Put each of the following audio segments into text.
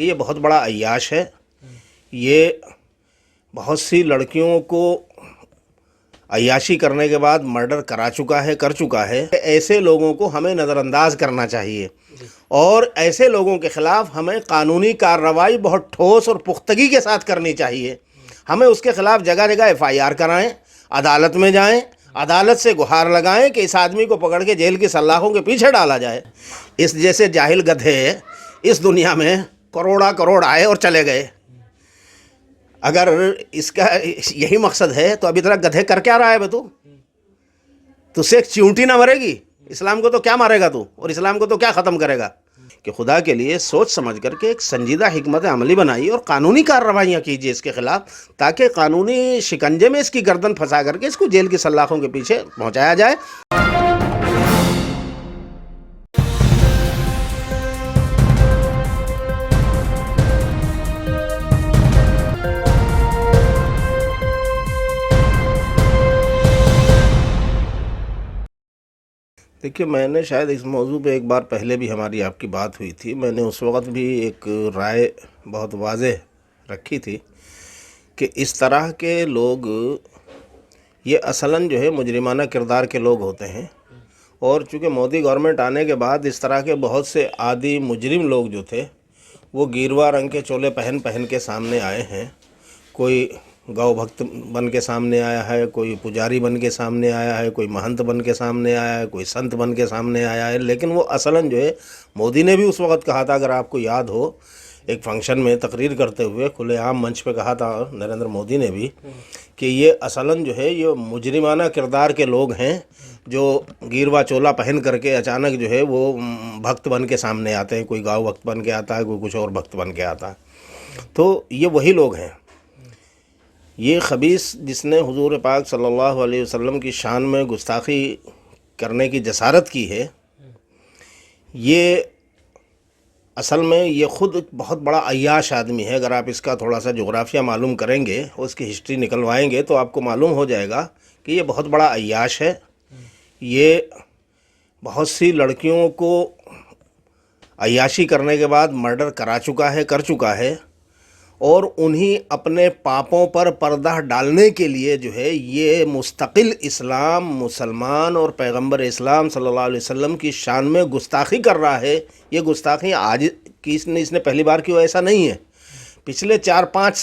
کہ یہ بہت بڑا عیاش ہے، یہ بہت سی لڑکیوں کو عیاشی کرنے کے بعد مرڈر کر چکا ہے۔ ایسے لوگوں کو ہمیں نظر انداز کرنا چاہیے اور ایسے لوگوں کے خلاف ہمیں قانونی کارروائی بہت ٹھوس اور پختگی کے ساتھ کرنی چاہیے۔ ہمیں اس کے خلاف جگہ جگہ FIR کرائیں، عدالت میں جائیں، عدالت سے گہار لگائیں کہ اس آدمی کو پکڑ کے جیل کی سلاخوں کے پیچھے ڈالا جائے۔ اس جیسے جاہل گدھے اس دنیا میں کروڑ آئے اور چلے گئے۔ اگر اس کا یہی مقصد ہے تو ابھی تک گدھے کر کیا رہا ہے تو سے ایک چیونٹی نہ مرے گی؟ اسلام کو تو کیا مارے گا تو، اور اسلام کو تو کیا ختم کرے گا؟ کہ خدا کے لیے سوچ سمجھ کر کے ایک سنجیدہ حکمت عملی بنائیے اور قانونی کارروائیاں کیجیے اس کے خلاف، تاکہ قانونی شکنجے میں اس کی گردن پھنسا کر کے اس کو جیل کی سلاخوں کے پیچھے پہنچایا جائے۔ دیکھیے، میں نے شاید اس موضوع پہ ایک بار پہلے بھی ہماری آپ کی بات ہوئی تھی۔ میں نے اس وقت بھی ایک رائے بہت واضح رکھی تھی کہ اس طرح کے لوگ یہ اصلاً جو ہے مجرمانہ کردار کے لوگ ہوتے ہیں، اور چونکہ مودی گورنمنٹ آنے کے بعد اس طرح کے بہت سے عادی مجرم لوگ جو تھے وہ گیروا رنگ کے چولے پہن کے سامنے آئے ہیں۔ کوئی گو بھکت بن کے سامنے آیا ہے، کوئی پجاری بن کے سامنے آیا ہے، کوئی مہنت بن کے سامنے آیا ہے، کوئی سنت بن کے سامنے آیا ہے، لیکن وہ اصلاً جو ہے مودی نے بھی اس وقت کہا تھا، اگر آپ کو یاد ہو، ایک فنکشن میں تقریر کرتے ہوئے کھلے عام منچ پہ کہا تھا نریندر مودی نے بھی کہ یہ اصلاً جو ہے یہ مجرمانہ کردار کے لوگ ہیں جو گیروا چولا پہن کر کے اچانک جو ہے وہ بھکت بن کے سامنے آتے ہیں۔ کوئی گاؤ بھکت بن کے آتا ہے، کوئی کچھ اور بھکت بن کے آتا ہے، تو یہ وہی لوگ ہیں۔ یہ خبیث جس نے حضور پاک صلی اللہ علیہ وسلم کی شان میں گستاخی کرنے کی جسارت کی ہے، یہ اصل میں یہ خود ایک بہت بڑا عیاش آدمی ہے۔ اگر آپ اس کا تھوڑا سا جغرافیہ معلوم کریں گے اور اس کی ہسٹری نکلوائیں گے تو آپ کو معلوم ہو جائے گا کہ یہ بہت بڑا عیاش ہے۔ یہ بہت سی لڑکیوں کو عیاشی کرنے کے بعد مرڈر کر چکا ہے، اور انہی اپنے پاپوں پر پردہ ڈالنے کے لیے جو ہے یہ مستقل اسلام، مسلمان اور پیغمبر اسلام صلی اللہ علیہ وسلم کی شان میں گستاخی کر رہا ہے۔ یہ گستاخی آج کی اس نے پہلی بار کی ایسا نہیں ہے، پچھلے 4-5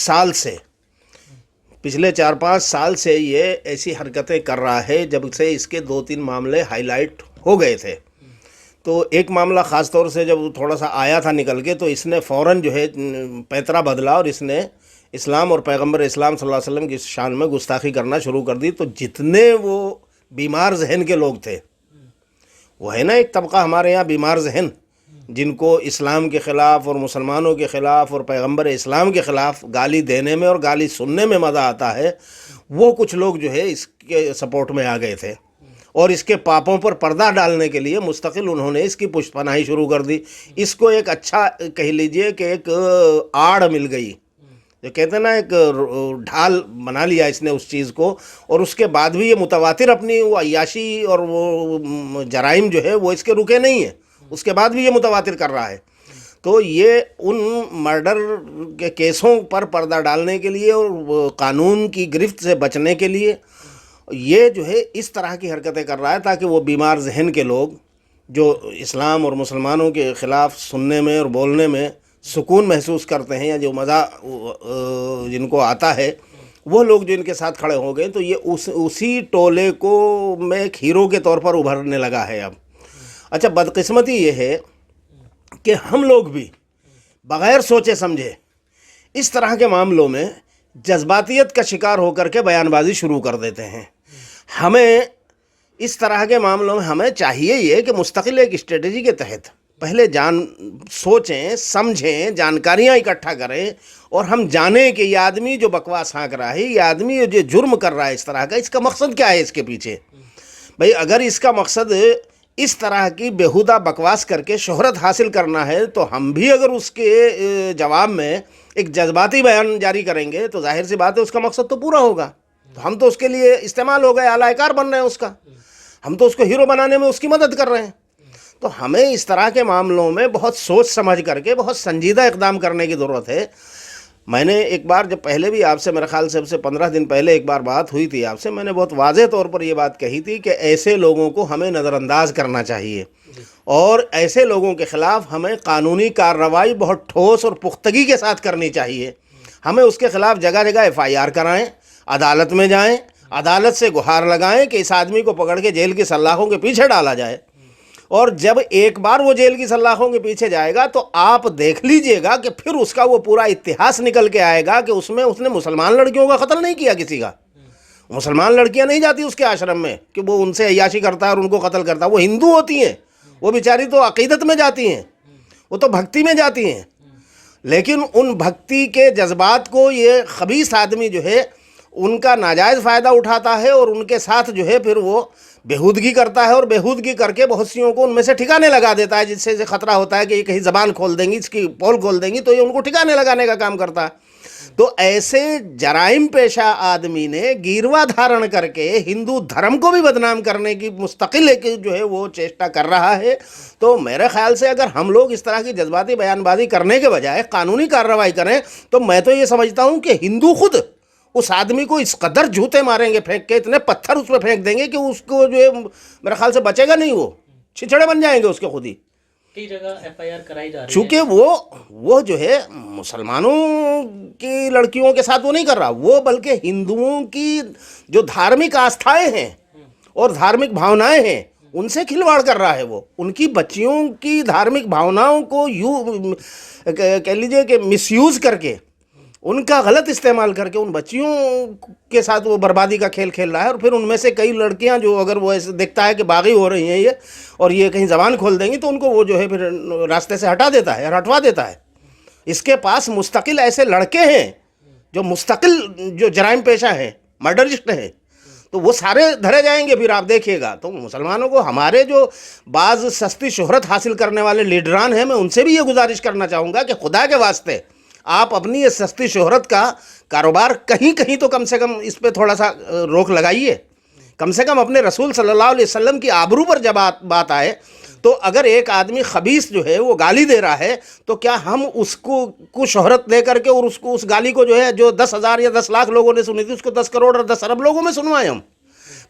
سال سے یہ ایسی حرکتیں کر رہا ہے جب سے اس کے 2-3 معاملے ہائی لائٹ ہو گئے تھے۔ تو ایک معاملہ خاص طور سے جب تھوڑا سا آیا تھا نکل کے تو اس نے فوراً جو ہے پیترا بدلا اور اس نے اسلام اور پیغمبر اسلام صلی اللہ علیہ وسلم کی شان میں گستاخی کرنا شروع کر دی۔ تو جتنے وہ بیمار ذہن کے لوگ تھے، وہ ہے نا ایک طبقہ ہمارے یہاں بیمار ذہن، جن کو اسلام کے خلاف اور مسلمانوں کے خلاف اور پیغمبر اسلام کے خلاف گالی دینے میں اور گالی سننے میں مزہ آتا ہے، وہ کچھ لوگ جو ہے اس کے سپورٹ میں آ گئے تھے، اور اس کے پاپوں پر پردہ ڈالنے کے لیے مستقل انہوں نے اس کی پشت پناہی شروع کر دی۔ اس کو ایک اچھا کہہ لیجئے کہ ایک آڑ مل گئی، جو کہتے ہیں نا ایک ڈھال بنا لیا اس نے اس چیز کو، اور اس کے بعد بھی یہ متواتر اپنی وہ عیاشی اور وہ جرائم جو ہے وہ اس کے رکے نہیں ہیں، اس کے بعد بھی یہ متواتر کر رہا ہے۔ تو یہ ان مرڈر کے کیسوں پر پردہ ڈالنے کے لیے اور قانون کی گرفت سے بچنے کے لیے یہ جو ہے اس طرح کی حرکتیں کر رہا ہے، تاکہ وہ بیمار ذہن کے لوگ جو اسلام اور مسلمانوں کے خلاف سننے میں اور بولنے میں سکون محسوس کرتے ہیں یا جو مزہ جن کو آتا ہے، وہ لوگ جو ان کے ساتھ کھڑے ہو گئے، تو یہ اسی ٹولے کو میں ایک ہیرو کے طور پر ابھرنے لگا ہے اب۔ اچھا، بدقسمتی یہ ہے کہ ہم لوگ بھی بغیر سوچے سمجھے اس طرح کے معاملوں میں جذباتیت کا شکار ہو کر کے بیان بازی شروع کر دیتے ہیں۔ ہمیں اس طرح کے معاملوں میں ہمیں چاہیے یہ کہ مستقل ایک اسٹریٹجی کے تحت پہلے سوچیں، سمجھیں، جانکاریاں اکٹھا کریں، اور ہم جانیں کہ یہ آدمی جو بکواس ہانک رہا ہے، یہ آدمی جو جرم کر رہا ہے اس طرح کا، اس کا مقصد کیا ہے اس کے پیچھے۔ بھئی اگر اس کا مقصد اس طرح کی بیہودہ بکواس کر کے شہرت حاصل کرنا ہے، تو ہم بھی اگر اس کے جواب میں ایک جذباتی بیان جاری کریں گے تو ظاہر سی بات ہے اس کا مقصد تو پورا ہوگا۔ تو ہم تو اس کے لیے استعمال ہو گئے، اعلی کار بن رہے ہیں اس کا، ہم تو اس کو ہیرو بنانے میں اس کی مدد کر رہے ہیں۔ تو ہمیں اس طرح کے معاملوں میں بہت سوچ سمجھ کر کے بہت سنجیدہ اقدام کرنے کی ضرورت ہے. میں نے ایک بار جب پہلے بھی آپ سے میرے خیال سے 15 دن پہلے ایک بار بات ہوئی تھی آپ سے, میں نے بہت واضح طور پر یہ بات کہی تھی کہ ایسے لوگوں کو ہمیں نظر انداز کرنا چاہیے اور ایسے لوگوں کے خلاف ہمیں قانونی کارروائی بہت ٹھوس اور پختگی کے ساتھ کرنی چاہیے. ہمیں اس کے خلاف جگہ جگہ FIR کرائیں, عدالت میں جائیں, عدالت سے گہار لگائیں کہ اس آدمی کو پکڑ کے جیل کی سلاخوں کے پیچھے ڈالا جائے. اور جب ایک بار وہ جیل کی سلاخوں کے پیچھے جائے گا تو آپ دیکھ لیجئے گا کہ پھر اس کا وہ پورا اتہاس نکل کے آئے گا کہ اس نے مسلمان لڑکیوں کا قتل نہیں کیا کسی کا. مسلمان لڑکیاں نہیں جاتی اس کے آشرم میں کہ وہ ان سے عیاشی کرتا ہے اور ان کو قتل کرتا ہے. وہ ہندو ہوتی ہیں, وہ بیچاری تو عقیدت میں جاتی ہیں, وہ تو بھکتی میں جاتی ہیں. لیکن ان بھکتی کے جذبات کو یہ خبیث آدمی جو ہے ان کا ناجائز فائدہ اٹھاتا ہے اور ان کے ساتھ جو ہے پھر وہ بےہودگی کرتا ہے, اور بےہودگی کر کے بہت سیوں کو ان میں سے ٹھکانے لگا دیتا ہے, جس سے خطرہ ہوتا ہے کہ یہ کہیں زبان کھول دیں گی, اس کی پول کھول دیں گی تو یہ ان کو ٹھکانے لگانے کا کام کرتا ہے. تو ایسے جرائم پیشہ آدمی نے گیروا دھارن کر کے ہندو دھرم کو بھی بدنام کرنے کی مستقل جو ہے وہ چیشٹا کر رہا ہے. تو میرے خیال سے اگر ہم لوگ اس طرح کی جذباتی بیان بازی کرنے کے بجائے قانونی کارروائی کریں تو میں تو یہ سمجھتا ہوں کہ ہندو خود اس آدمی کو اس قدر جوتے ماریں گے پھینک کے, اتنے پتھر اس پہ پھینک دیں گے کہ اس کو جو ہے میرے خیال سے بچے گا نہیں, وہ چھچڑے بن جائیں گے اس کے خود ہی. کئی جگہ FIR کرائی جا رہی ہے چونکہ وہ جو ہے مسلمانوں کی لڑکیوں کے ساتھ وہ نہیں کر رہا, وہ بلکہ ہندوؤں کی جو دھارمک آستھائیں ہیں اور دھارمک بھاونائیں ہیں ان سے کھلواڑ کر رہا ہے. وہ ان کی بچیوں کی دھارمک بھاوناؤں کو یوں کہہ لیجئے کہ مس یوز کر کے, ان کا غلط استعمال کر کے ان بچیوں کے ساتھ وہ بربادی کا کھیل کھیل رہا ہے. اور پھر ان میں سے کئی لڑکیاں جو اگر وہ ایسے دیکھتا ہے کہ باغی ہو رہی ہیں یہ اور یہ کہیں زبان کھول دیں گی تو ان کو وہ جو ہے پھر راستے سے ہٹا دیتا ہے اور ہٹوا دیتا ہے. اس کے پاس مستقل ایسے لڑکے ہیں جو مستقل جو جرائم پیشہ ہیں, مرڈرسٹ ہیں, تو وہ سارے دھرے جائیں گے. پھر آپ دیکھیے گا تو مسلمانوں کو, ہمارے جو بعض سستی شہرت حاصل کرنے والے لیڈران ہیں, میں ان سے بھی یہ گزارش کرنا چاہوں گا کہ خدا کے واسطے آپ اپنی یہ سستی شہرت کا کاروبار کہیں کہیں تو کم سے کم اس پہ تھوڑا سا روک لگائیے. کم سے کم اپنے رسول صلی اللہ علیہ وسلم کی آبرو پر جب بات آئے تو اگر ایک آدمی خبیث جو ہے وہ گالی دے رہا ہے تو کیا ہم اس کو شہرت دے کر کے اور اس گالی کو جو ہے جو 10,000 یا 10 لاکھ لوگوں نے سنی تھی اس کو 10 کروڑ اور 10 ارب لوگوں میں سنوائے ہم؟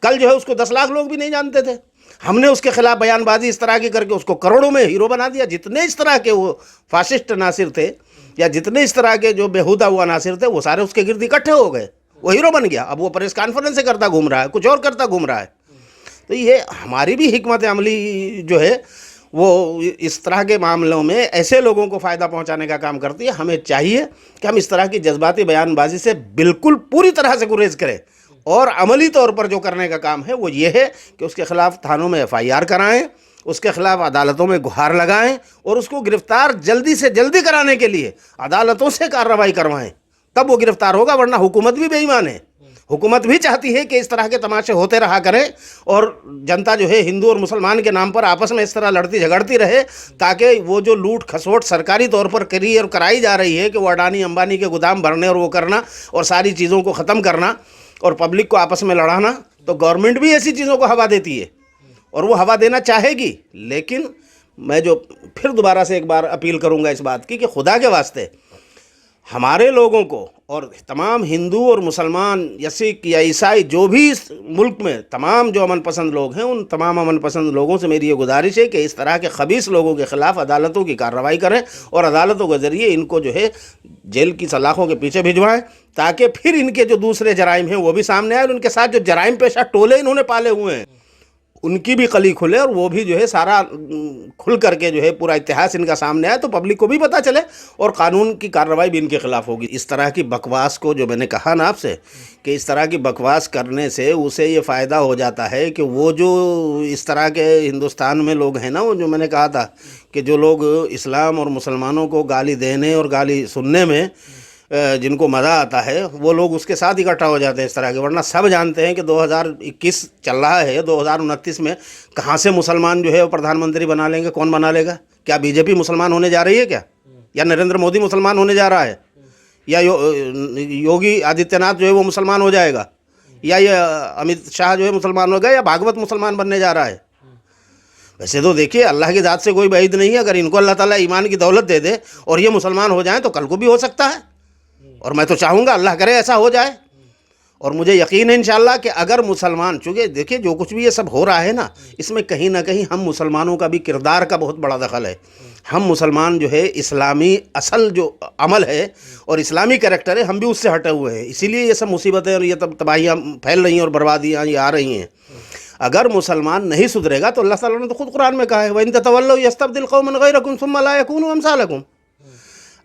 کل جو ہے اس کو 10 لاکھ لوگ بھی نہیں جانتے تھے. ہم نے اس کے خلاف بیان بازی اس طرح کی کر کے اس کو کروڑوں میں ہیرو بنا دیا. جتنے اس طرح کے وہ فاسسٹ عناصر تھے یا جتنے اس طرح کے جو بےہودہ وہ عناصر تھے وہ سارے اس کے گرد اکٹھے ہو گئے, وہ ہیرو بن گیا. اب وہ پریس کانفرنس سے کرتا گھوم رہا ہے, کچھ اور کرتا گھوم رہا ہے. تو یہ ہماری بھی حکمت عملی جو ہے وہ اس طرح کے معاملوں میں ایسے لوگوں کو فائدہ پہنچانے کا کام کرتی ہے. ہمیں چاہیے کہ ہم اس طرح کی جذباتی بیان بازی سے بالکل پوری طرح سے گریز کریں, اور عملی طور پر جو کرنے کا کام ہے وہ یہ ہے کہ اس کے خلاف تھانوں میں FIR کرائیں, اس کے خلاف عدالتوں میں گہار لگائیں اور اس کو گرفتار جلدی سے جلدی کرانے کے لیے عدالتوں سے کارروائی کروائیں, تب وہ گرفتار ہوگا. ورنہ حکومت بھی بے ایمان ہے, حکومت بھی چاہتی ہے کہ اس طرح کے تماشے ہوتے رہا کریں اور جنتا جو ہے ہندو اور مسلمان کے نام پر آپس میں اس طرح لڑتی جھگڑتی رہے, تاکہ وہ جو لوٹ کھسوٹ سرکاری طور پر کری اور کرائی جا رہی ہے کہ وہ اڈانی امبانی کے گودام بھرنے اور وہ کرنا اور ساری چیزوں کو ختم کرنا اور پبلک کو آپس میں لڑانا, تو گورنمنٹ بھی ایسی چیزوں کو ہوا دیتی ہے اور وہ ہوا دینا چاہے گی. لیکن میں جو پھر دوبارہ سے ایک بار اپیل کروں گا اس بات کی کہ خدا کے واسطے ہمارے لوگوں کو اور تمام ہندو اور مسلمان یا سکھ یا عیسائی جو بھی اس ملک میں تمام جو امن پسند لوگ ہیں, ان تمام امن پسند لوگوں سے میری یہ گزارش ہے کہ اس طرح کے خبیث لوگوں کے خلاف عدالتوں کی کارروائی کریں اور عدالتوں کے ذریعے ان کو جو ہے جیل کی سلاخوں کے پیچھے بھجوائیں, تاکہ پھر ان کے جو دوسرے جرائم ہیں وہ بھی سامنے آئے اور ان کے ساتھ جو جرائم پیشہ ٹولے انہوں نے پالے ہوئے ہیں ان کی بھی قلی کھلے اور وہ بھی جو ہے سارا کھل کر کے جو ہے پورا اتہاس ان کا سامنے آئے, تو پبلک کو بھی پتہ چلے اور قانون کی کارروائی بھی ان کے خلاف ہوگی. اس طرح کی بکواس کو جو میں نے کہا نا آپ سے کہ اس طرح کی بکواس کرنے سے اسے یہ فائدہ ہو جاتا ہے کہ وہ جو اس طرح کے ہندوستان میں لوگ ہیں نا, وہ جو میں نے کہا تھا کہ جو لوگ اسلام اور مسلمانوں کو گالی دینے اور گالی سننے میں جن کو مزہ آتا ہے وہ لوگ اس کے ساتھ اکٹھا ہو جاتے ہیں اس طرح کے. ورنہ سب جانتے ہیں کہ 2021 چل رہا ہے, 2029 میں کہاں سے مسلمان جو ہے وہ پردھان منتری بنا لیں گے؟ کون بنا لے گا؟ کیا BJP مسلمان ہونے جا رہی ہے کیا؟ یا نریندر مودی مسلمان ہونے جا رہا ہے؟ یا یوگی آدتیہ ناتھ جو ہے وہ مسلمان ہو جائے گا؟ یا یہ امت شاہ جو ہے مسلمان ہوگا؟ یا بھاگوت مسلمان بننے جا رہا ہے؟ ویسے تو دیکھیے اللہ کی ذات سے کوئی بعید نہیں ہے، اگر ان کو اللہ تعالیٰ ایمان کی دولت دے دے اور یہ مسلمان ہو جائیں تو کل کو بھی ہو سکتا ہے، اور میں تو چاہوں گا اللہ کرے ایسا ہو جائے، اور مجھے یقین ہے انشاءاللہ کہ اگر مسلمان، چونکہ دیکھیے جو کچھ بھی یہ سب ہو رہا ہے نا، اس میں کہیں نہ کہیں ہم مسلمانوں کا بھی کردار کا بہت بڑا دخل ہے۔ ہم مسلمان جو ہے اسلامی اصل جو عمل ہے اور اسلامی کریکٹر ہے، ہم بھی اس سے ہٹے ہوئے ہیں، اسی لیے یہ سب مصیبتیں اور یہ تباہیاں پھیل رہی ہیں اور بربادیاں یہ آ رہی ہیں۔ اگر مسلمان نہیں سدھرے گا تو اللہ تعالیٰ نے تو خود قرآن میں کہا ہے وَإِن تَتَوَلَّوْا يَسْتَبْدِلْ قَوْمًا غَيْرَكُمْ ثُمَّ لَا يَكُونُوا أَمْثَالَكُمْ۔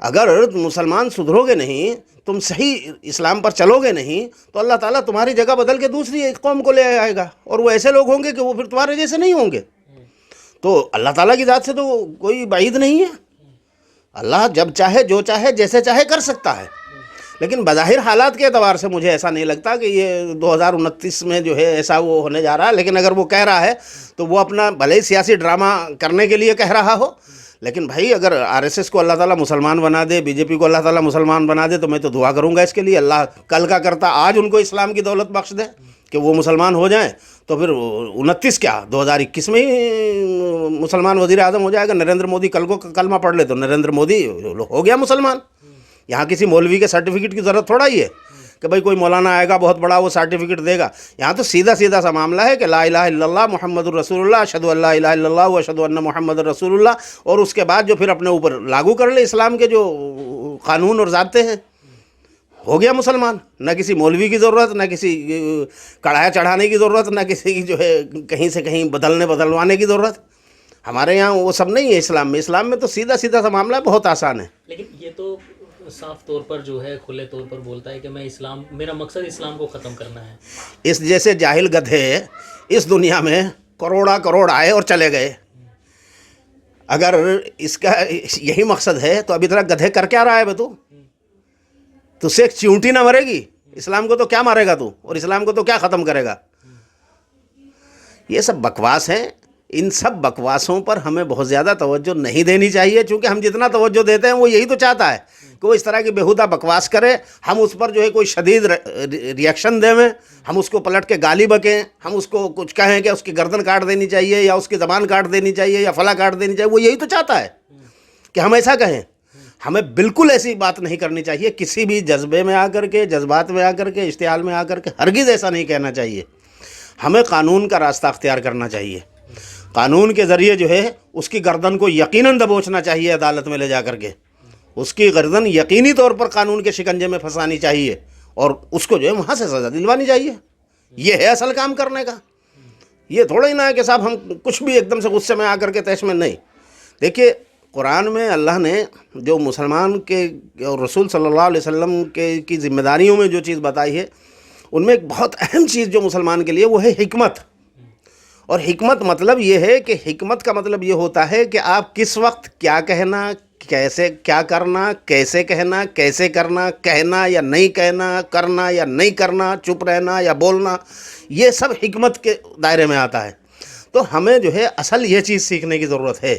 اگر مسلمان سدھرو گے نہیں، تم صحیح اسلام پر چلو گے نہیں، تو اللہ تعالیٰ تمہاری جگہ بدل کے دوسری ایک قوم کو لے آئے گا، اور وہ ایسے لوگ ہوں گے کہ وہ پھر تمہارے جیسے نہیں ہوں گے۔ تو اللہ تعالیٰ کی ذات سے تو کوئی بعید نہیں ہے، اللہ جب چاہے جو چاہے جیسے چاہے کر سکتا ہے، لیکن بظاہر حالات کے اعتبار سے مجھے ایسا نہیں لگتا کہ یہ 2029 میں جو ہے ایسا وہ ہونے جا رہا ہے۔ لیکن اگر وہ کہہ رہا ہے تو وہ اپنا بھلے ہی سیاسی ڈرامہ کرنے کے لیے کہہ رہا ہو، لیکن بھائی اگر RSS کو اللہ تعالیٰ مسلمان بنا دے، BJP کو اللہ تعالیٰ مسلمان بنا دے، تو میں تو دعا کروں گا اس کے لیے، اللہ کل کا کرتا آج ان کو اسلام کی دولت بخش دے کہ وہ مسلمان ہو جائیں، تو پھر 29 کیا 2021 میں ہی مسلمان وزیر اعظم ہو جائے گا۔ نریندر مودی کل کو کلمہ پڑھ لے تو نریندر مودی ہو گیا مسلمان۔ یہاں کسی مولوی کے سرٹیفکیٹ کی ضرورت تھوڑا ہی ہے کہ بھائی کوئی مولانا آئے گا بہت بڑا وہ سرٹیفکیٹ دے گا، یہاں تو سیدھا سیدھا سا معاملہ ہے کہ لا الہ الا اللہ محمد الرسول اللہ، اشہد ان لا الہ الا اللہ و اشہد ان محمد الرسول اللہ، اور اس کے بعد جو پھر اپنے اوپر لاگو کر لے اسلام کے جو قانون اور ضابطے ہیں، ہو گیا مسلمان۔ نہ کسی مولوی کی ضرورت، نہ کسی کڑھایا چڑھانے کی ضرورت، نہ کسی کی جو ہے کہیں سے کہیں بدلوانے کی ضرورت۔ ہمارے یہاں وہ سب نہیں ہے اسلام میں۔ اسلام میں تو سیدھا سیدھا سا معاملہ ہے، بہت آسان ہے۔ لیکن یہ تو صاف طور پر جو ہے کھلے طور پر بولتا ہے کہ میں اسلام، میرا مقصد اسلام کو ختم کرنا ہے۔ اس جیسے جاہل گدھے اس دنیا میں کروڑ آئے اور چلے گئے۔ اگر اس کا یہی مقصد ہے تو ابھی تک گدھے کر کیا رہا ہے بے تو سے ایک چیونٹی نہ مرے گی؟ اسلام کو تو کیا مارے گا تو، اور اسلام کو تو کیا ختم کرے گا؟ یہ سب بکواس ہیں۔ ان سب بکواسوں پر ہمیں بہت زیادہ توجہ نہیں دینی چاہیے، چونکہ ہم جتنا توجہ دیتے ہیں وہ یہی تو چاہتا ہے کہ وہ اس طرح کی بیہودہ بکواس کرے، ہم اس پر جو ہے کوئی شدید ریئیکشن دیں، ہم اس کو پلٹ کے گالی بکیں، ہم اس کو کچھ کہیں کہ اس کی گردن کاٹ دینی چاہیے یا اس کی زبان کاٹ دینی چاہیے یا فلاں کاٹ دینی چاہیے، وہ یہی تو چاہتا ہے کہ ہم ایسا کہیں۔ ہمیں بالکل ایسی بات نہیں کرنی چاہیے، کسی بھی جذبے میں آ کر کے، جذبات میں آ کر کے، اشتعال میں آ کر کے ہرگز ایسا نہیں کہنا چاہیے۔ ہمیں قانون کا راستہ اختیار کرنا چاہیے، قانون کے ذریعے جو ہے اس کی گردن کو یقیناً دبوچنا چاہیے، عدالت میں لے جا کر کے اس کی گردن یقینی طور پر قانون کے شکنجے میں پھنسانی چاہیے، اور اس کو جو ہے وہاں سے سزا دلوانی چاہیے۔ یہ ہے اصل کام کرنے کا۔ یہ تھوڑا ہی نہ ہے کہ صاحب ہم کچھ بھی ایک دم سے غصے میں آ کر کے تیش میں نہیں۔ دیکھیے قرآن میں اللہ نے جو مسلمان کے اور رسول صلی اللہ علیہ وسلم کی ذمہ داریوں میں جو چیز بتائی ہے، ان میں ایک بہت اہم چیز جو مسلمان کے لیے وہ ہے حکمت۔ اور حکمت مطلب یہ ہے کہ حکمت کا مطلب یہ ہوتا ہے کہ آپ کس وقت کیا کہنا، کیسے کیا کرنا، کیسے کہنا، کیسے کرنا، کہنا یا نہیں کہنا، کرنا یا نہیں کرنا، چپ رہنا یا بولنا، یہ سب حکمت کے دائرے میں آتا ہے۔ تو ہمیں جو ہے اصل یہ چیز سیکھنے کی ضرورت ہے۔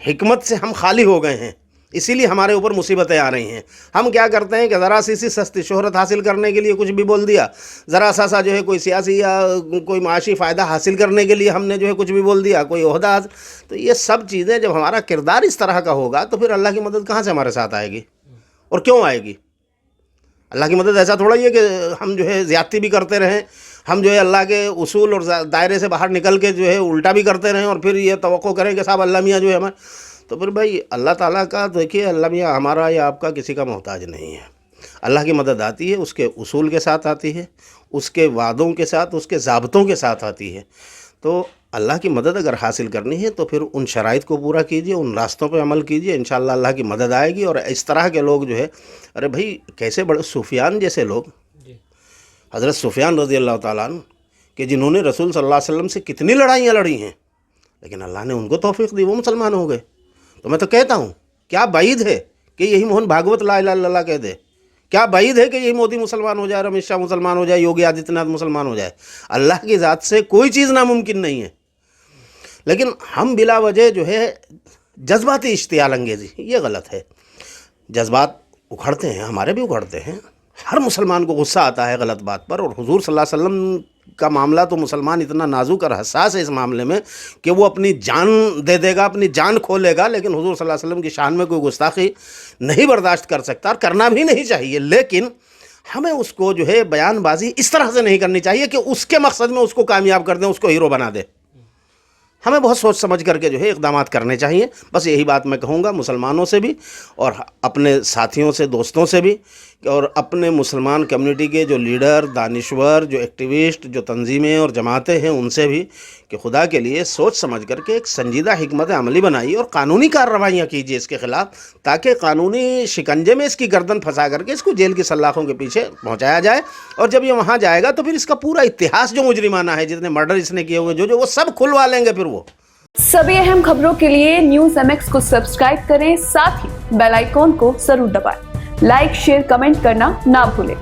حکمت سے ہم خالی ہو گئے ہیں، اسی لیے ہمارے اوپر مصیبتیں آ رہی ہیں۔ ہم کیا کرتے ہیں کہ ذرا سی سستی شہرت حاصل کرنے کے لیے کچھ بھی بول دیا، ذرا سا جو ہے کوئی سیاسی یا کوئی معاشی فائدہ حاصل کرنے کے لیے ہم نے جو ہے کچھ بھی بول دیا، کوئی عہدہ۔ تو یہ سب چیزیں جب ہمارا کردار اس طرح کا ہوگا تو پھر اللہ کی مدد کہاں سے ہمارے ساتھ آئے گی، اور کیوں آئے گی؟ اللہ کی مدد ایسا تھوڑا ہی ہے کہ ہم جو ہے زیادتی بھی کرتے رہیں، ہم جو ہے اللہ کے اصول اور دائرے سے باہر نکل کے جو ہے الٹا بھی کرتے رہیں، اور پھر یہ توقع کریں کہ صاحب اللہ میاں جو ہے ہمیں، تو پھر بھائی اللہ تعالیٰ کا دیکھیے، اللہ میاں ہمارا یا آپ کا کسی کا محتاج نہیں ہے۔ اللہ کی مدد آتی ہے اس کے اصول کے ساتھ آتی ہے، اس کے وعدوں کے ساتھ، اس کے ضابطوں کے ساتھ آتی ہے۔ تو اللہ کی مدد اگر حاصل کرنی ہے تو پھر ان شرائط کو پورا کیجئے، ان راستوں پہ عمل کیجئے، انشاءاللہ اللہ کی مدد آئے گی۔ اور اس طرح کے لوگ جو ہے، ارے بھائی کیسے بڑے سفیان جیسے لوگ، حضرت سفیان رضی اللہ تعالیٰ عنہ کہ جنہوں نے رسول صلی اللہ علیہ وسلم سے کتنی لڑائیاں لڑی ہیں، لیکن اللہ نے ان کو توفیق دی، وہ مسلمان ہو گئے۔ تو میں تو کہتا ہوں کیا بعید ہے کہ یہی موہن بھاگوت لا الہ الا اللہ کہہ دے، کیا بعید ہے کہ یہی مودی مسلمان ہو جائے، رمیش شاہ مسلمان ہو جائے، یوگی آدتیہ ناتھ مسلمان ہو جائے۔ اللہ کی ذات سے کوئی چیز ناممکن نہیں ہے، لیکن ہم بلا وجہ جو ہے جذباتی اشتعال انگیزی، یہ غلط ہے۔ جذبات اکھڑتے ہیں، ہمارے بھی اکھڑتے ہیں، ہر مسلمان کو غصہ آتا ہے غلط بات پر، اور حضور صلی اللہ علیہ وسلم کا معاملہ تو مسلمان اتنا نازک اور حساس ہے اس معاملے میں کہ وہ اپنی جان دے دے گا، اپنی جان کھو لے گا، لیکن حضور صلی اللہ علیہ وسلم کی شان میں کوئی گستاخی نہیں برداشت کر سکتا اور کرنا بھی نہیں چاہیے، لیکن ہمیں اس کو جو ہے بیان بازی اس طرح سے نہیں کرنی چاہیے کہ اس کے مقصد میں اس کو کامیاب کر دیں، اس کو ہیرو بنا دیں۔ ہمیں بہت سوچ سمجھ کر کے جو ہے اقدامات کرنے چاہیے۔ بس یہی بات میں کہوں گا مسلمانوں سے بھی اور اپنے ساتھیوں سے، دوستوں سے بھی، اور اپنے مسلمان کمیونٹی کے جو لیڈر، دانشور، جو ایکٹیوسٹ، جو تنظیمیں اور جماعتیں ہیں ان سے بھی کہ خدا کے لیے سوچ سمجھ کر کے ایک سنجیدہ حکمت عملی بنائیے اور قانونی کارروائیاں کیجیے اس کے خلاف، تاکہ قانونی شکنجے میں اس کی گردن پھنسا کر کے اس کو جیل کی سلاخوں کے پیچھے پہنچایا جائے، اور جب یہ وہاں جائے گا تو پھر اس کا پورا اتہاس جو مجرمانہ ہے، جتنے مرڈر اس نے کیے ہوئے جو وہ سب کھلوا لیں گے پھر وہ۔ سبھی اہم خبروں کے لیے نیوز MX کو سبسکرائب کریں، ساتھ ہی بیل آئیکن کو ضرور دبائیں۔ لائک، شیئر، کمنٹ کرنا نہ بھولیں۔